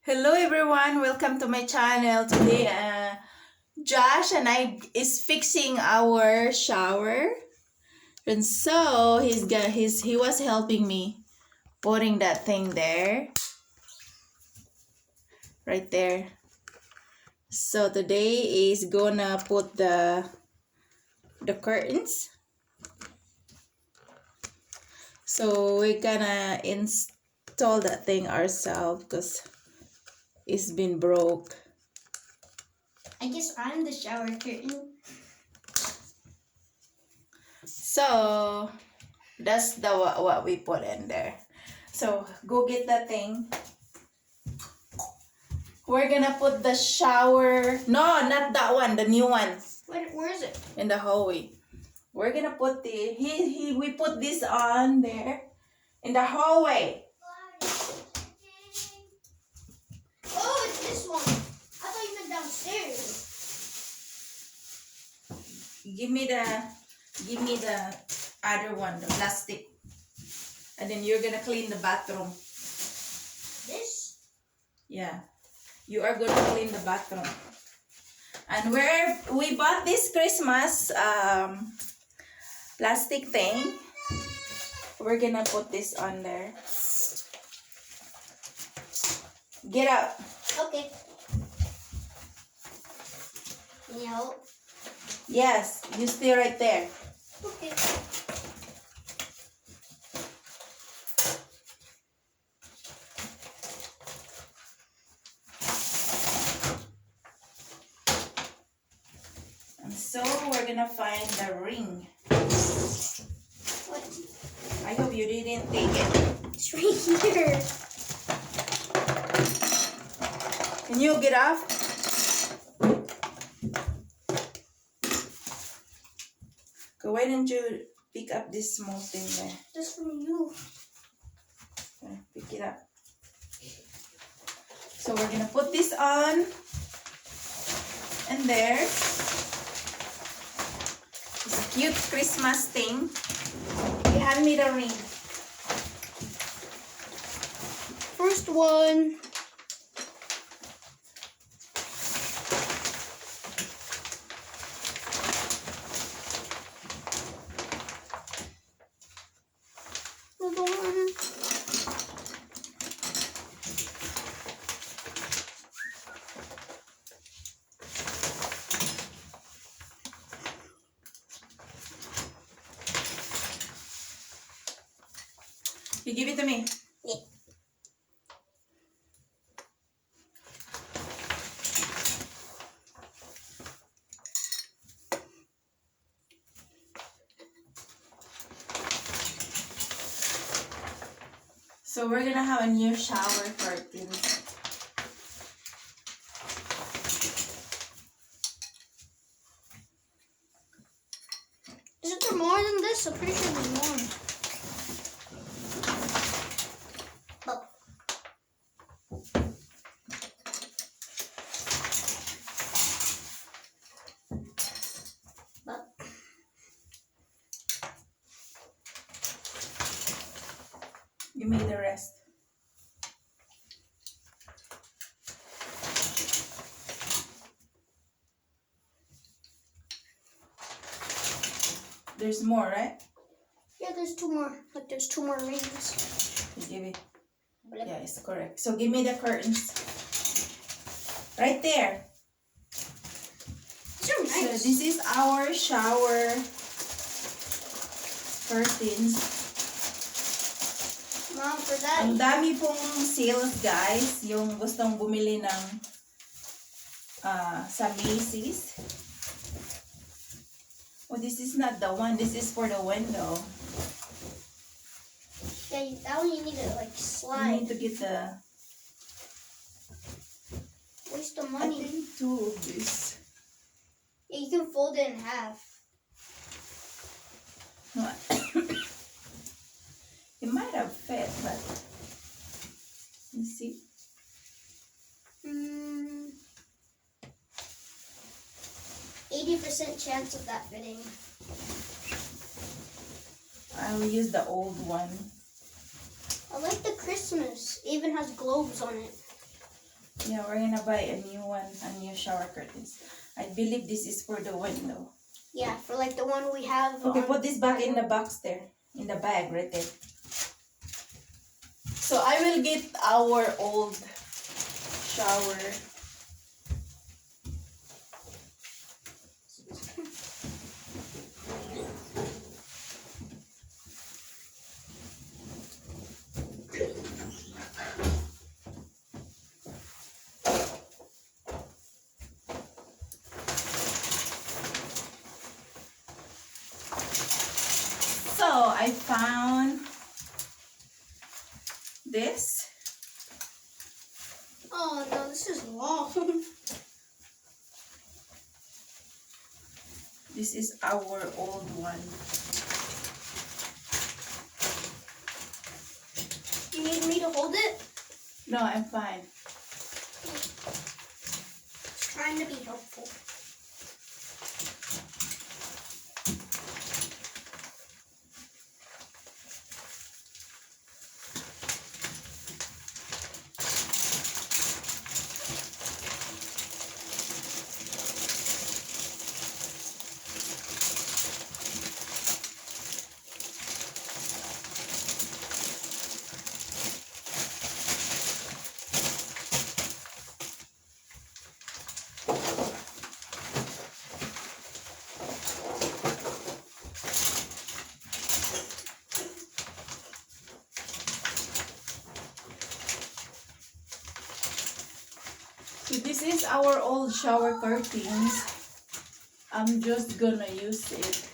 Hello everyone, welcome to my channel. Today Josh and I is fixing our shower. And so he was helping me putting that thing there. Right there. So today is gonna put the curtains. So we're gonna install that thing ourselves because it's been broke. I guess I'm the shower curtain. So that's the what we put in there. So go get that thing. We're gonna put the shower. No, not that one. The new one. Where is it? In the hallway. We're gonna put we put this on there in the hallway. Oh, it's this one. I thought you meant downstairs. Give me the other one, the plastic. And then you're gonna clean the bathroom. This? Yeah. You are gonna clean the bathroom. And where we bought this Christmas plastic thing, we're gonna put this on there. Get up. Okay. Can you help? Yes, you stay right there. Okay. And so we're gonna find the ring. What? I hope you didn't take it. It's right here. Can you get off? Okay, why don't you pick up this small thing there? That's from you. Okay, pick it up. So we're gonna put this on. And there. It's a cute Christmas thing. You hand me the ring. First one. Another one. You give it to me. Yeah. So we're gonna have a new shower curtain. Isn't there more than this? I'm pretty sure there's more. Oh. But Give me the rest. There's more, right? yeah, there's two more. Like there's two more rings. You give it. Yeah, it's correct. So give me the curtains. Right there. These are So nice. this is our shower curtains. Mom, for that. Ang dami pong sales, guys. Yung gustong bumili ng sa Macy's. Oh, this is not the one. This is for the window. Yeah, that one you need to like You slide. need to get the... Waste of I money. think 2 of this. Yeah, you can fold it in half. It might have fit, but... You see? 80% chance of that fitting. I will use the old one. I like the Christmas. It even has globes on it. Yeah, we're gonna buy a new one, a new shower curtains. I believe this is for the window. Yeah, for like the one we have. Okay, put this back in the box there. In the bag right there. So I will get our old shower. So I found this. Oh no, this is long. This is our old one. You need me to hold it? No, I'm fine. Just trying to be helpful. So this is our old shower curtains. I'm just gonna use it.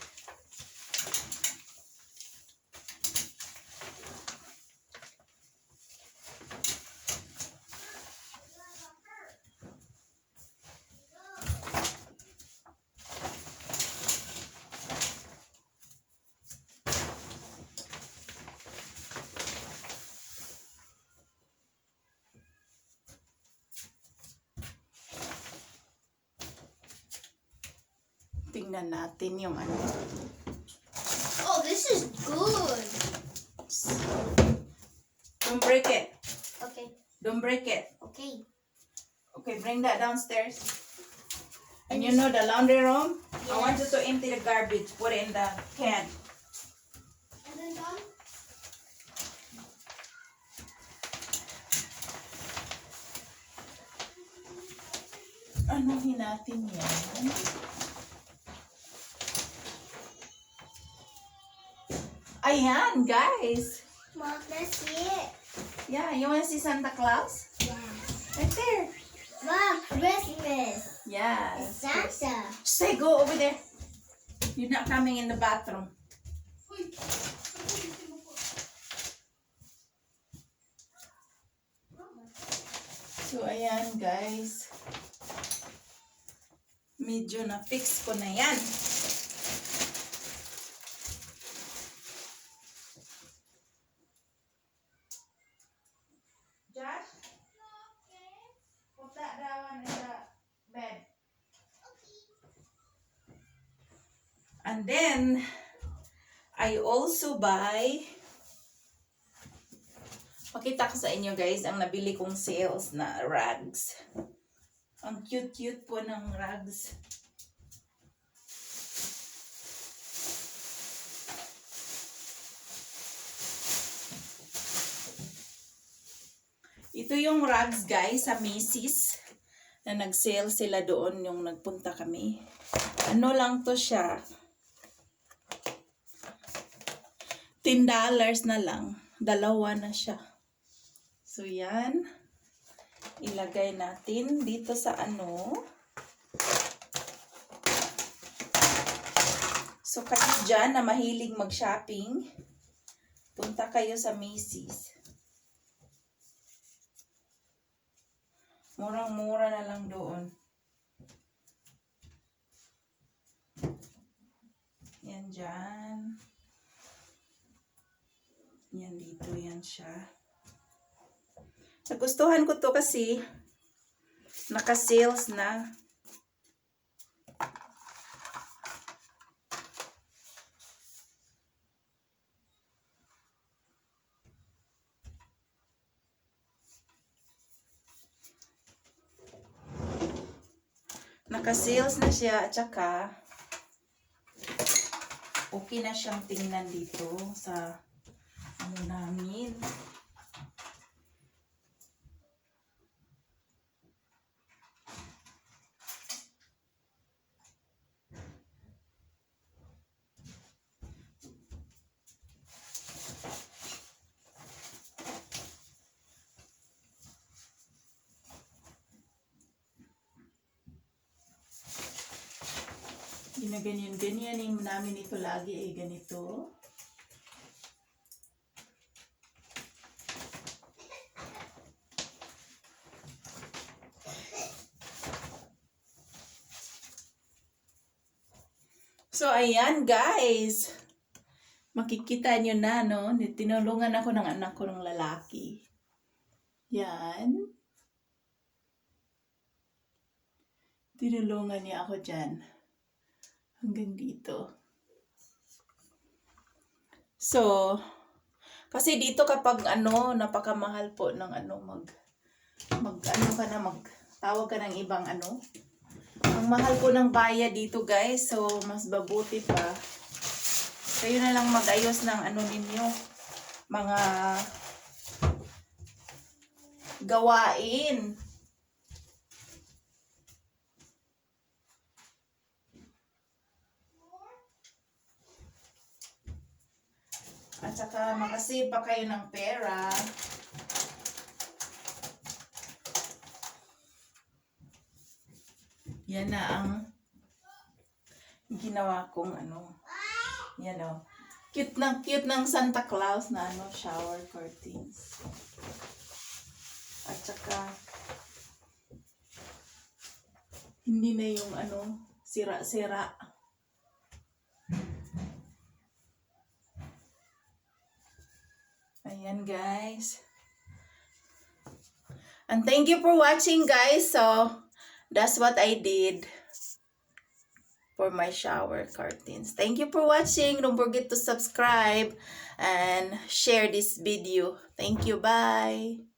Tingnan natin yung ano. Oh, this is good. Don't break it. Okay, Don't break it. okay. Okay, bring that downstairs. And you know the laundry room? I want you to empty the garbage. Put it in the can. And then done? Anuhin natin yan. Ayan, guys. Mom, let's see it. Yeah, you want to see Santa Claus? Yeah. Right there. Mom, Christmas. Yes. Santa. Say, go over there. You're not coming in the bathroom. So, ayan, guys. Medyo na-fix ko na yan. Josh? Put that down in the bed. And then, I also buy, pakita ko sa inyo guys, ang nabili kong sales na rugs. Ang cute-cute po ng rugs. Ito yung rugs guys sa Macy's na nag-sale sila doon yung nagpunta kami. Ano lang to siya? $10 na lang. Dalawa na siya. So, yan. Ilagay natin dito sa ano. So, kayo dyan na mahilig mag-shopping, punta kayo sa Macy's. Murang-mura na lang doon. Yan dyan. Yan dito, yan siya. Nagustuhan ko to kasi naka-sales na. Naka-seals na siya at saka okay na siyang tingnan dito sa ano namin. Ginaganyan-ganyanin namin ito lagi ganito. So, ayan guys. Makikita nyo na, no? Tinulungan ako ng anak ko ng lalaki. Yan. Tinulungan niya ako dyan. Hanggang dito. So, kasi dito kapag napakamahal po ng tawag ka ng ibang ang mahal po ng bayad dito guys. So, mas mabuti pa. Kayo na lang mag-ayos ng ninyo. Mga gawain. At saka makasave pa kayo ng pera. Yan na ang ginawa kong Yan o. Cute ng Santa Claus na shower curtains. At saka hindi na yung sira-sira. Ayan guys. And thank you for watching guys. So, that's what I did for my shower curtains. Thank you for watching. Don't forget to subscribe and share this video. Thank you. Bye.